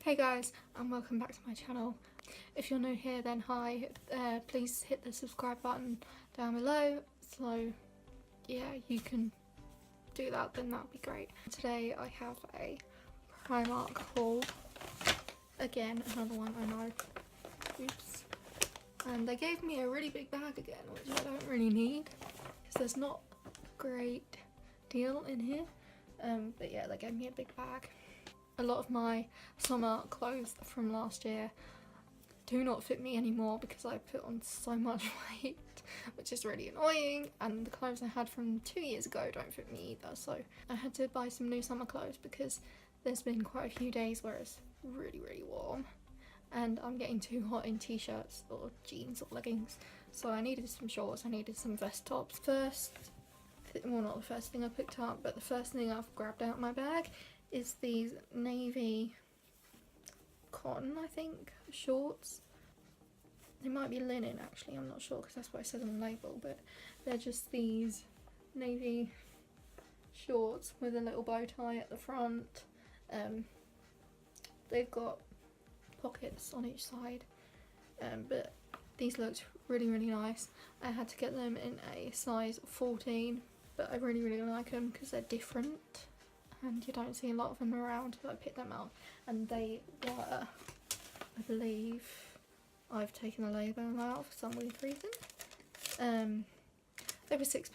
Hey guys, and welcome back to my channel. If you're new here, then hi. Please hit the subscribe button down below, so yeah, you can do that, then that'd be great. Today I have a Primark haul. Again, another one, I know. Oops. And they gave me a really big bag again, which I don't really need, because there's not a great deal in here. But yeah, they gave me a big bag. A lot of my summer clothes from last year do not fit me anymore because I put on so much weight, which is really annoying, and the clothes I had from 2 years ago don't fit me either, so I had to buy some new summer clothes because there's been quite a few days where it's really warm and I'm getting too hot in t-shirts or jeans or leggings, so I needed some shorts, I needed some vest tops. Well, not the first thing I picked up, but the first thing I've grabbed out of my bag is these navy cotton, I think, shorts. They might be linen actually, I'm not sure because that's what it says on the label, but they're just these navy shorts with a little bow tie at the front. They've got pockets on each side, but these looked really nice. I had to get them in a size 14, but I really like them because they're different and you don't see a lot of them around, so I picked them out, and they were, I believe, I've taken the label out for some weird reason. They were £6.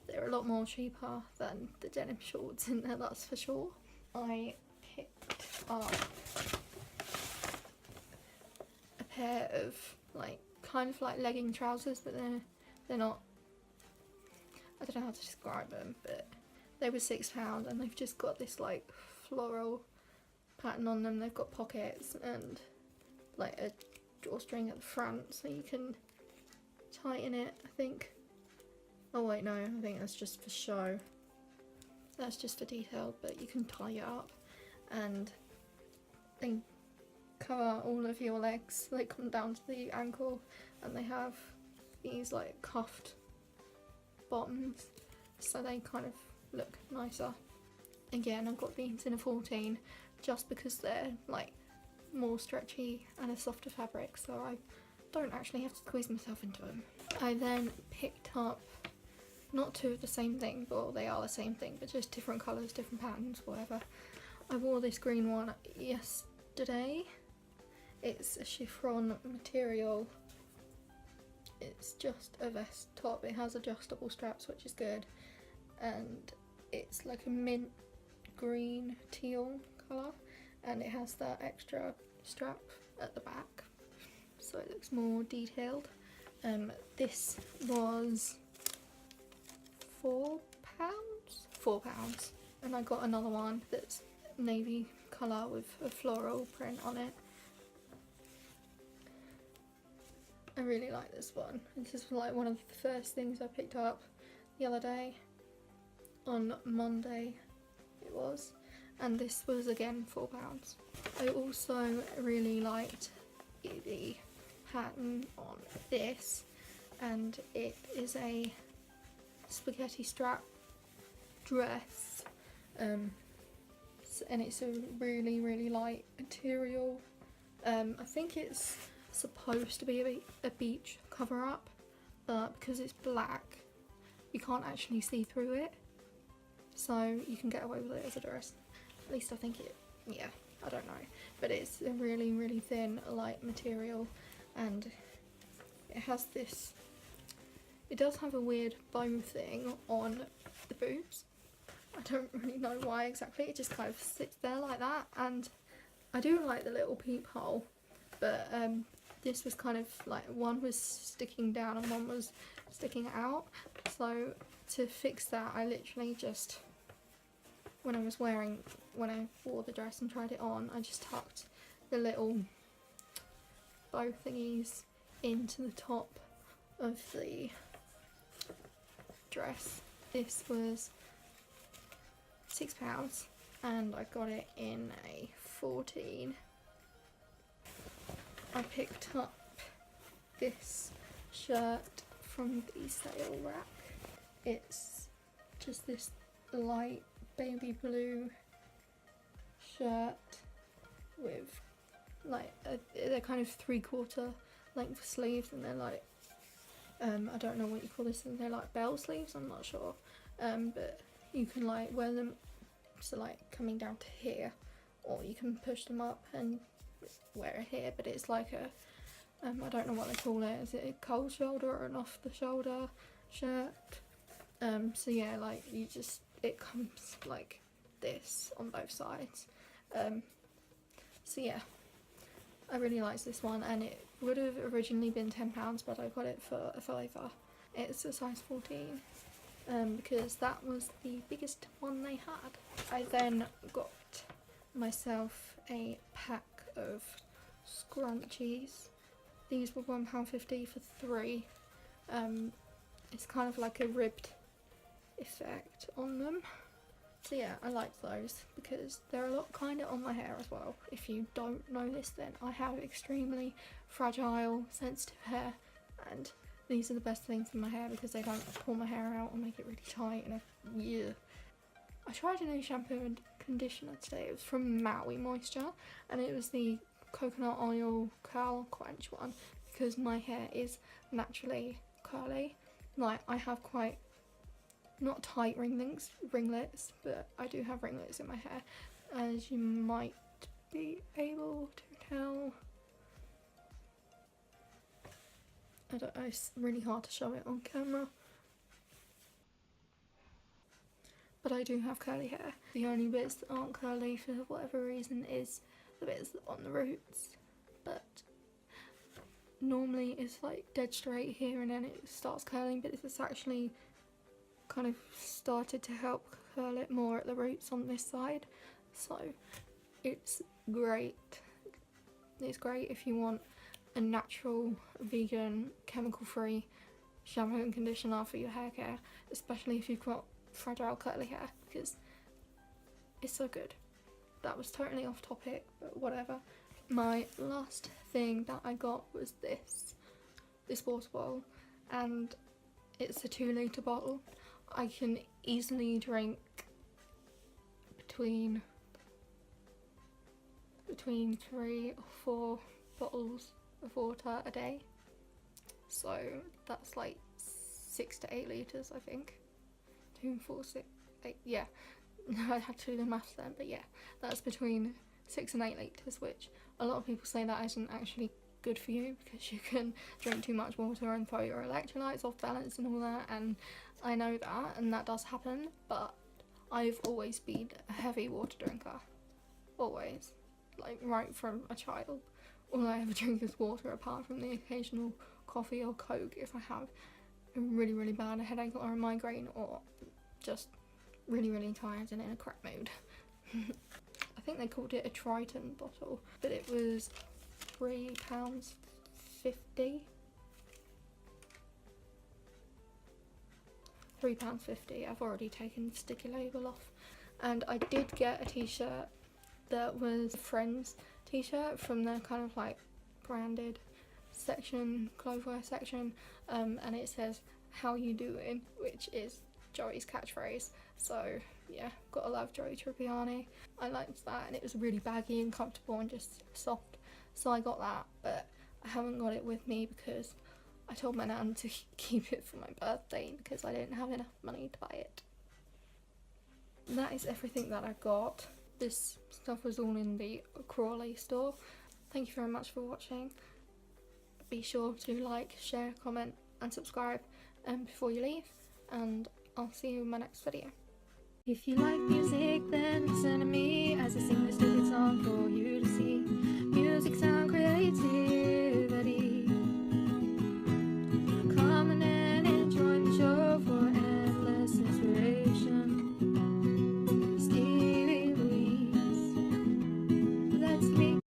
They're a lot more cheaper than the denim shorts in there, that's for sure. I picked up a pair of kind of like legging trousers, but they're not, I don't know how to describe them, but they were £6 and they've just got this like floral pattern on them. They've got pockets and like a drawstring at the front so you can tighten it, I think. Oh wait, no, I think that's just for show. That's just for detail, but you can tie it up and they cover all of your legs. They come down to the ankle and they have these like cuffed bottoms, so they kind of look nicer. Again, I've got these in a 14 just because they're like more stretchy and a softer fabric, so I don't actually have to squeeze myself into them. I then picked up not two of the same thing, well they are the same thing but just different colours, different patterns, whatever. I wore this green one yesterday. It's a chiffon material. It's just a vest top. It has adjustable straps, which is good, and it's like a mint green teal colour, and it has that extra strap at the back so it looks more detailed. This was £4, and I got another one that's navy colour with a floral print on it. I really like this one. This is like one of the first things I picked up the other day. On Monday it was, and this was again £4. I also really liked the pattern on this, and it is a spaghetti strap dress, and it's a really light material. I think it's supposed to be a beach cover up, but because it's black you can't actually see through it, so you can get away with it as a dress. At least I think it, yeah, I don't know. But it's a really thin, light material, and it has this, it does have a weird bow thing on the boobs. I don't really know why exactly, it just kind of sits there like that, and I do like the little peephole, but this was kind of like, one was sticking down and one was sticking out, so to fix that I literally just, when I wore the dress and tried it on, I just tucked the little bow thingies into the top of the dress. This was £6 and I got it in a 14. I picked up this shirt from the sale rack. It's just this light baby blue shirt with like they're kind of 3/4 length sleeves, and they're like I don't know what you call this, and they're like bell sleeves, I'm not sure, but you can like wear them so like coming down to here, or you can push them up and wear it here, but it's like a I don't know what they call it. Is it a cold shoulder or an off the shoulder shirt? So yeah, like it comes like this on both sides. So yeah, I really like this one, and it would have originally been £10, but I got it for a £5. It's a size 14, because that was the biggest one they had. I then got myself a pack of scrunchies. These were £1.50 for 3. It's kind of like a ribbed effect on them. So yeah, I like those because they're a lot kinder on my hair as well. If you don't know this, then I have extremely fragile, sensitive hair, and these are the best things in my hair because they don't pull my hair out or make it really tight. And I tried a new shampoo and conditioner today. It was from Maui Moisture, and it was the coconut oil curl quench one because my hair is naturally curly. Like, I have quite not tight ringlets, but I do have ringlets in my hair, as you might be able to tell. I don't know, it's really hard to show it on camera, but I do have curly hair. The only bits that aren't curly for whatever reason is the bits on the roots, but normally it's like dead straight here and then it starts curling, but it's actually kind of started to help curl it more at the roots on this side, so it's great. It's great if you want a natural, vegan, chemical-free shampoo and conditioner for your hair care, especially if you've got fragile curly hair, because it's so good. That was totally off topic, but whatever. My last thing that I got was this water bottle, and it's a 2-litre bottle. I can easily drink between 3 or 4 bottles of water a day, so that's like 6 to 8 litres, I think. 2, 4, 6, 8, yeah. I had to do the maths then, but yeah, that's between 6 and 8 litres, which a lot of people say that isn't actually good for you because you can drink too much water and throw your electrolytes off balance and all that, and I know that, and that does happen, but I've always been a heavy water drinker. Always. Like, right from a child. All I ever drink is water, apart from the occasional coffee or Coke if I have a really, really bad headache or a migraine, or just really, really tired and in a crap mood. I think they called it a Triton bottle, but it was £3.50. £3.50. I've already taken the sticky label off, and I did get a t-shirt that was a Friends t-shirt from their kind of like branded section, clotheswear section, and it says "How you doing?" which is Joey's catchphrase. So yeah, gotta love Joey Tribbiani. I liked that, and it was really baggy and comfortable and just soft, so I got that, but I haven't got it with me because I told my nan to keep it for my birthday because I didn't have enough money to buy it. That is everything that I got. This stuff was all in the Crawley store. Thank you very much for watching. Be sure to like, share, comment and subscribe before you leave, and I'll see you in my next video. If you like music, then listen to me as I sing this